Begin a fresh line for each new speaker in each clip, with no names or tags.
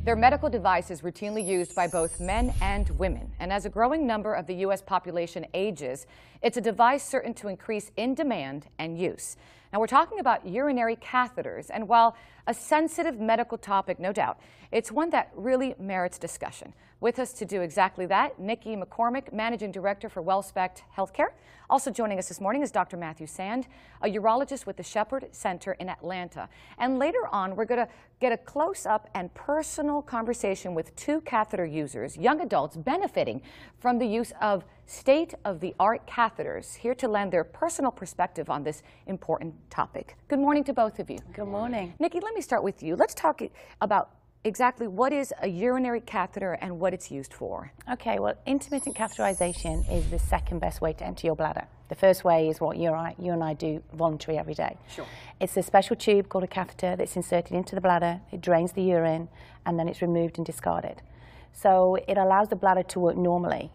Their medical device is routinely used by both men and women. And as a growing number of the U.S. population ages, it's a device certain to increase in demand and use. Now, we're talking about urinary catheters, and while a sensitive medical topic, no doubt, it's one that really merits discussion. With us to do exactly that, Nikki McCormick, Managing Director for Wellspect Healthcare. Also joining us this morning is Dr. Matthew Sand, a urologist with the Shepherd Center in Atlanta. And later on, we're going to get a close-up and personal conversation with two catheter users, young adults benefiting from the use of state-of-the-art catheters, here to lend their personal perspective on this important topic. Good morning to both of you.
Good morning.
Nikki, let me start with you. Let's talk about exactly what is a urinary catheter and what it's used for.
Okay, well, intermittent catheterization is the second best way to enter your bladder. The first way is what you and I do voluntarily every day.
Sure.
It's a special tube called a catheter that's inserted into the bladder. It drains the urine, and then it's removed and discarded. So it allows the bladder to work normally,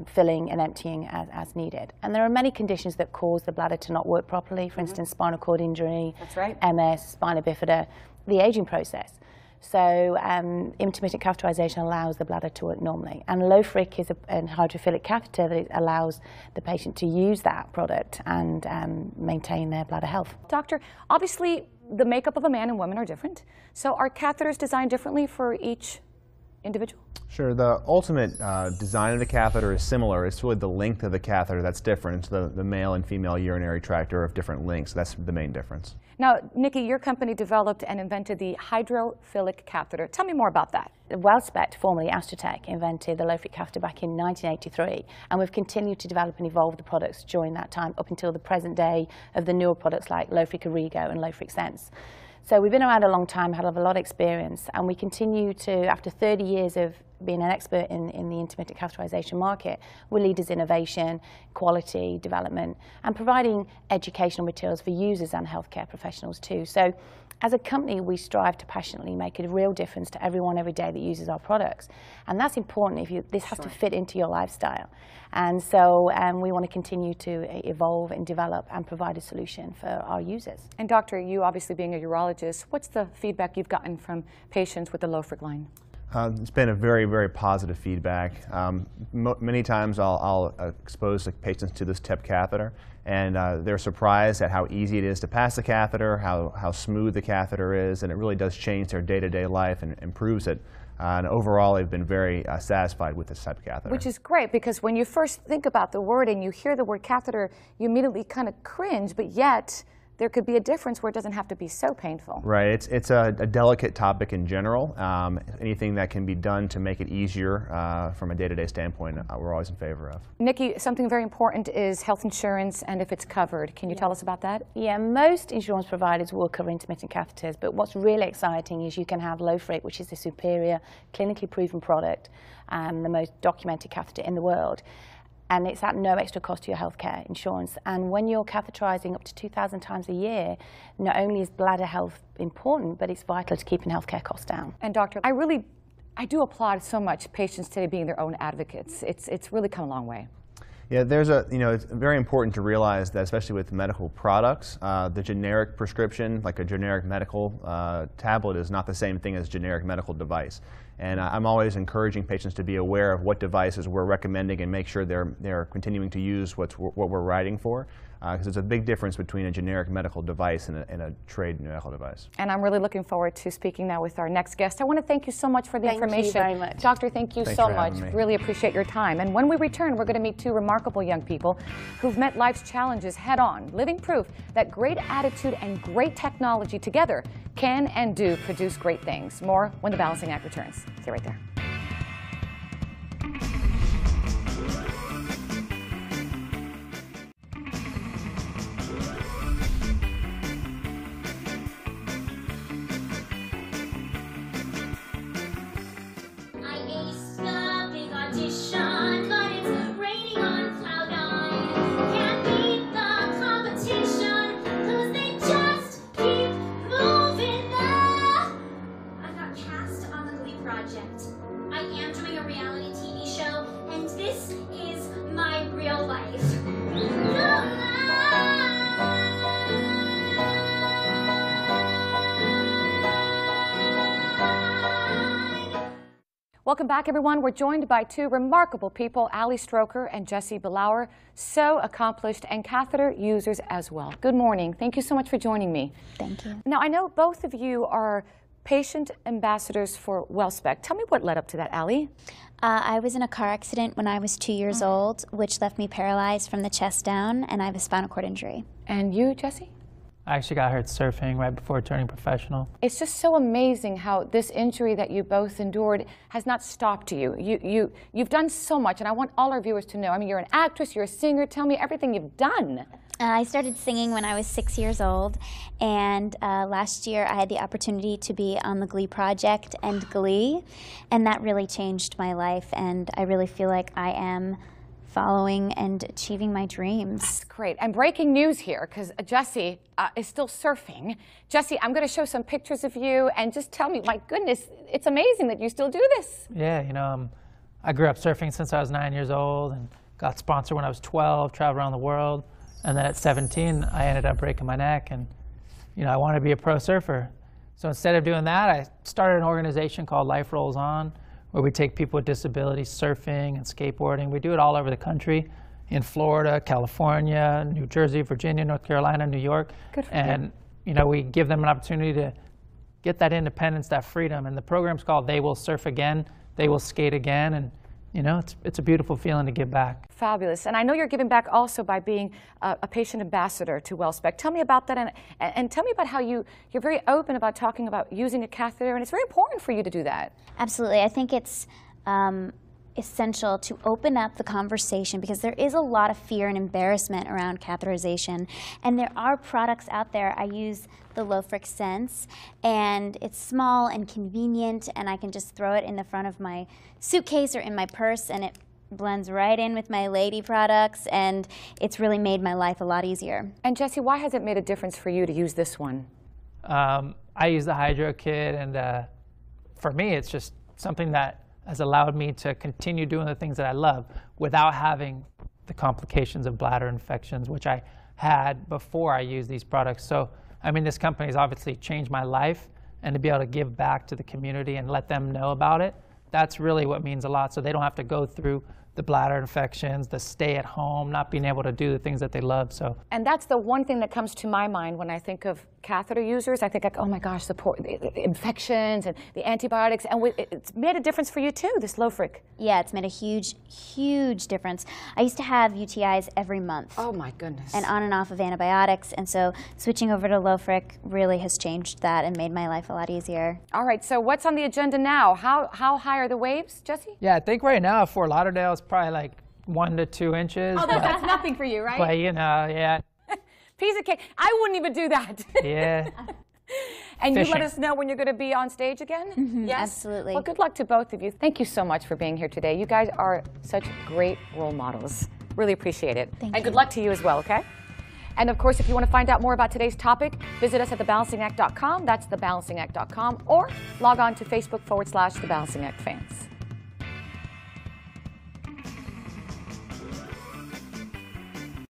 filling and emptying as needed. And there are many conditions that cause the bladder to not work properly. For instance, spinal cord injury,
that's right,
MS, spina bifida, the aging process. So intermittent catheterization allows the bladder to work normally. And LoFric is a hydrophilic catheter that allows the patient to use that product and maintain their bladder health.
Doctor, obviously the makeup of a man and woman are different. So are catheters designed differently for each individual?
Sure. The ultimate design of the catheter is similar. It's really the length of the catheter that's different. The male and female urinary tract are of different lengths. That's the main difference.
Now, Nikki, your company developed and invented the hydrophilic catheter. Tell me more about that.
Wellspect, formerly Astrotech, invented the LoFric catheter back in 1983, and we've continued to develop and evolve the products during that time up until the present day of the newer products like LoFric Origo and LoFric Sense. So we've been around a long time, had a lot of experience, and we continue to, after 30 years of being an expert in the intermittent catheterization market, we're leaders in innovation, quality, development, and providing educational materials for users and healthcare professionals too. So as a company, we strive to passionately make a real difference to everyone every day that uses our products. And that's important. This has to fit into your lifestyle. And so we want to continue to evolve and develop and provide a solution for our users.
And doctor, you obviously being a urologist, what's the feedback you've gotten from patients with the LoFric line?
It's been a very, very positive feedback. Many times I'll expose the patients to this TEP catheter, and they're surprised at how easy it is to pass the catheter, how smooth the catheter is, and it really does change their day-to-day life and improves it. And overall, they've been very satisfied with this type of catheter.
Which is great, because when you first think about the word and you hear the word catheter, you immediately kind of cringe, but yet there could be a difference where it doesn't have to be so painful.
Right. It's a delicate topic in general. Anything that can be done to make it easier from a day-to-day standpoint, we're always in favor of.
Nikki, something very important is health insurance and if it's covered. Can you tell us about that?
Yeah, most insurance providers will cover intermittent catheters, but what's really exciting is you can have LoFric, which is the superior, clinically proven product, the most documented catheter in the world. And it's at no extra cost to your healthcare insurance. And when you're catheterizing up to 2,000 times a year, not only is bladder health important, but it's vital to keeping healthcare costs down.
And doctor, I do applaud so much patients today being their own advocates. It's really come a long way.
Yeah, it's very important to realize that, especially with medical products, the generic prescription, like a generic medical tablet, is not the same thing as generic medical device. And I'm always encouraging patients to be aware of what devices we're recommending and make sure they're continuing to use what we're writing for. Because there's a big difference between a generic medical device and a trade medical device.
And I'm really looking forward to speaking now with our next guest. I want to thank you so much for the information.
Thank you very much.
Doctor, thank you so much. Really appreciate your time. And when we return, we're going to meet two remarkable young people who've met life's challenges head on, living proof that great attitude and great technology together can and do produce great things. More when the Balancing Act returns. See you right there.
Project.
Welcome back, everyone. We're joined by two remarkable people, Ali Stroker and Jesse Billauer, so accomplished and catheter users as well. Good morning. Thank you so much for joining me.
Thank you.
Now, I know both of you are patient ambassadors for Wellspect. Tell me what led up to that, Ali.
I was in a car accident when I was 2 years old, which left me paralyzed from the chest down, and I have a spinal cord injury.
And you, Jesse?
I actually got hurt surfing right before turning professional.
It's just so amazing how this injury that you both endured has not stopped you. You've done so much, and I want all our viewers to know. I mean, you're an actress, you're a singer. Tell me everything you've done.
I started singing when I was 6 years old, and last year I had the opportunity to be on the Glee project and Glee, and that really changed my life, and I really feel like I am following and achieving my dreams.
That's great. And breaking news here, because Jesse is still surfing. Jesse, I'm going to show some pictures of you, and just tell me, my goodness, it's amazing that you still do this.
Yeah, you know, I grew up surfing since I was 9 years old and got sponsored when I was 12, traveled around the world. And then at 17, I ended up breaking my neck, and you know, I wanted to be a pro surfer. So instead of doing that, I started an organization called Life Rolls On, where we take people with disabilities surfing and skateboarding. We do it all over the country, in Florida, California, New Jersey, Virginia, North Carolina, New York.
Good for
and you know, we give them an opportunity to get that independence, that freedom. And the program's called They Will Surf Again, They Will Skate Again. And you know, it's a beautiful feeling to give back.
Fabulous. And I know you're giving back also by being a patient ambassador to Wellspect. Tell me about that, and tell me about how you're very open about talking about using a catheter, and it's very important for you to do that.
Absolutely. I think it's essential to open up the conversation because there is a lot of fear and embarrassment around catheterization, and there are products out there. I use the LoFric Sense, and it's small and convenient, and I can just throw it in the front of my suitcase or in my purse, and it blends right in with my lady products, and it's really made my life a lot easier.
And Jesse, why has it made a difference for you to use this one?
I use the Hydro Kit, and for me, it's just something that has allowed me to continue doing the things that I love without having the complications of bladder infections, which I had before I used these products. So, I mean, this company has obviously changed my life, and to be able to give back to the community and let them know about it, that's really what means a lot. So they don't have to go through the bladder infections, the stay at home, not being able to do the things that they love. So,
and that's the one thing that comes to my mind when I think of catheter users. I think, like, oh my gosh, the infections and the antibiotics, and it's made a difference for you too, this LoFric.
Yeah, it's made a huge, huge difference. I used to have UTIs every month.
Oh my goodness.
And on and off of antibiotics, and so switching over to LoFric really has changed that and made my life a lot easier.
All right, so what's on the agenda now? How high are the waves, Jesse?
yeah, I think right now Fort Lauderdale is probably like 1 to 2 inches.
Oh, that's nothing for you, right?
But you know, yeah.
Piece of cake. I wouldn't even do that.
Yeah.
And
Fishing.
you let us know when you're going to be on stage again?
Mm-hmm,
yes?
absolutely.
Well, good luck to both of you. Thank you so much for being here today. You guys are such great role models. Really appreciate it.
Thank
and
you.
good luck to you as well, okay? And of course, if you want to find out more about today's topic, visit us at thebalancingact.com. That's thebalancingact.com, or log on to Facebook /The Balancing Act fans.